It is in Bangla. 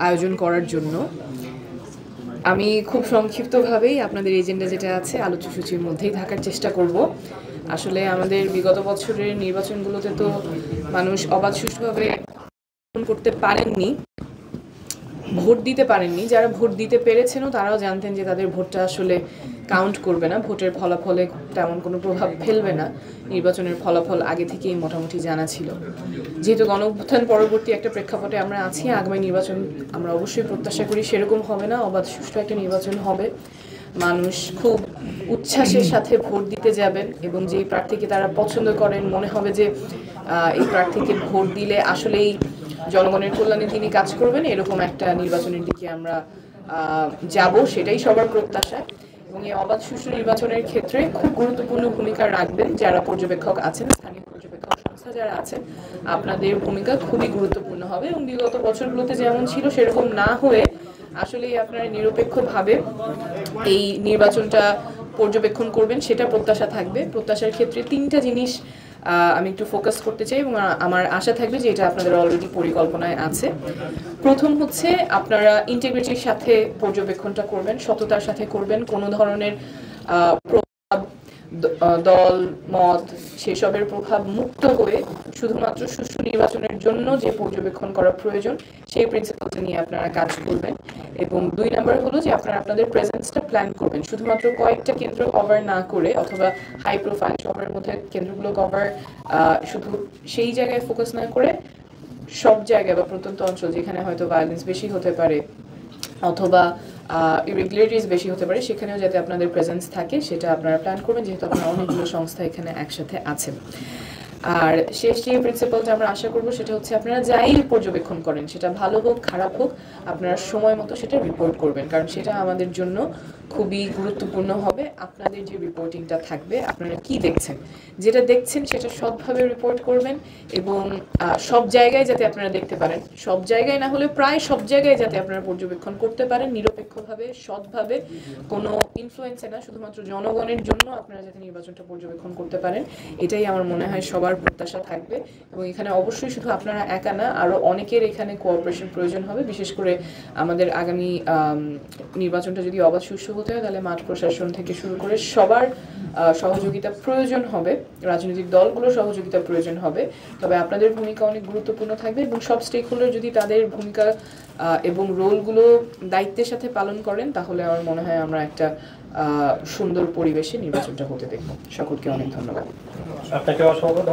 আয়োজন করার জন্য। আমি খুব সংক্ষিপ্তভাবেই আপনাদের এজেন্ডা যেটা আছে আলোচ্যসূচির মধ্যেই থাকার চেষ্টা করব। আসলে আমাদের বিগত বছরের নির্বাচনগুলোতে তো মানুষ অবাধ সুষ্ঠুভাবে করতে পারেননি, ভোট দিতে পারেননি। যারা ভোট দিতে পেরেছেনও তারাও জানতেন যে তাদের ভোটটা আসলে কাউন্ট করবে না, ভোটের ফলাফলে তেমন কোনো প্রভাব ফেলবে না। নির্বাচনের ফলাফল আগে থেকেই মোটামুটি জানা ছিল। যেহেতু গণঅভ্যুত্থান পরবর্তী একটা প্রেক্ষাপটে আমরা আছি, আগামী নির্বাচন আমরা অবশ্যই প্রত্যাশা করি সেরকম হবে না, অবাধ সুষ্ঠু একটা নির্বাচন হবে। মানুষ খুব উচ্ছ্বাসের সাথে ভোট দিতে যাবেন এবং যেই প্রার্থীকে তারা পছন্দ করেন, মনে হবে যে এই প্রার্থীকে ভোট দিলে আসলেই জনগণের কল্যাণে তিনি কাজ করবেন, এরকম একটা নির্বাচনের দিকে আমরা যাব, সেটাই সবার প্রত্যাশা। এবং এই অবাধ সুষ্ঠু নির্বাচনের ক্ষেত্রে খুব গুরুত্বপূর্ণ ভূমিকা রাখবেন যারা পর্যবেক্ষক আছেন, স্থানীয় পর্যবেক্ষক সংস্থা যারা আছেন। আপনাদের ভূমিকা খুবই গুরুত্বপূর্ণ হবে এবং বিগত বছরগুলোতে যেমন ছিল সেরকম না হয়ে আসলেই আপনারা নিরপেক্ষভাবে এই নির্বাচনটা পর্যবেক্ষণ করবেন, সেটা প্রত্যাশা থাকবে। প্রত্যাশার ক্ষেত্রে তিনটা জিনিস আমি একটু ফোকাস করতে চাই এবং আমার আশা থাকবে যে এটা আপনাদের অলরেডি পরিকল্পনায় আছে। প্রথম হচ্ছে আপনারা ইন্টিগ্রিটির সাথে পর্যবেক্ষণটা করবেন, সততার সাথে করবেন। কোনো ধরনের প্রভাব, দল মত সেসবের প্রভাব মুক্ত হয়ে শুধুমাত্র সুষ্ঠু নির্বাচনের জন্য যে পর্যবেক্ষণ করা প্রয়োজন সেই প্রিন্সিপালটা নিয়ে আপনারা কাজ করবেন। এবং 2 নম্বর হলো যে আপনারা আপনাদের প্রেজেন্সটা প্ল্যান করবেন, শুধুমাত্র কয়েকটা কেন্দ্র কভার না করে অথবা হাই প্রোফাইল শহরের মধ্যে কেন্দ্রগুলো কভার শুধু সেই জায়গায় ফোকাস না করে সব জায়গায় বা প্রত্যন্ত অঞ্চল যেখানে হয়তো ভায়োলেন্স বেশি হতে পারে অথবা ইরেগুলারিটিস বেশি হতে পারে সেখানেও যাতে আপনাদের প্রেজেন্স থাকে সেটা আপনারা প্ল্যান করবেন, যেহেতু আপনারা অনেকগুলো সংস্থা এখানে একসাথে আছেন। আর শেষ যে প্রিন্সিপালটা আমরা আশা করবো সেটা হচ্ছে আপনারা যাই পর্যবেক্ষণ করেন, সেটা ভালো হোক খারাপ হোক, আপনারা সময় মতো সেটা রিপোর্ট করবেন, কারণ সেটা আমাদের জন্য খুবই গুরুত্বপূর্ণ হবে। আপনাদের যে রিপোর্টিংটা থাকবে, আপনারা কি দেখছেন, যেটা দেখছেন সেটা সৎভাবে রিপোর্ট করবেন এবং সব জায়গায় যাতে আপনারা দেখতে পারেন, সব জায়গায় না হলে প্রায় সব জায়গায় যাতে আপনারা পর্যবেক্ষণ করতে পারেন নিরপেক্ষভাবে, সৎভাবে, কোনো ইনফ্লুয়েন্সে না, শুধুমাত্র জনগণের জন্য আপনারা যাতে নির্বাচনটা পর্যবেক্ষণ করতে পারেন, এটাই আমার মনে হয় সবার প্রত্যাশা থাকবে। এবং এখানে অবশ্যই শুধু আপনারা একা না, আরও অনেকের এখানে কোঅপারেশন প্রয়োজন হবে। বিশেষ করে আমাদের আগামী নির্বাচনটা যদি অবাধ সুষ্ঠু হতে হয় তাহলে মাঠ প্রশাসন থেকে শুরু করে সবার সহযোগিতা প্রয়োজন হবে, রাজনৈতিক দলগুলোর সহযোগিতা প্রয়োজন হবে। তবে আপনাদের ভূমিকা অনেক গুরুত্বপূর্ণ থাকবে এবং সব স্টেক হোল্ডার যদি তাদের ভূমিকা এবং রোলগুলো দায়িত্বের সাথে পালন করেন তাহলে আমার মনে হয় আমরা একটা সুন্দর পরিবেশে নির্বাচনটা হতে দেখব। সকলকে অনেক ধন্যবাদ। আপনাকে অসংখ্য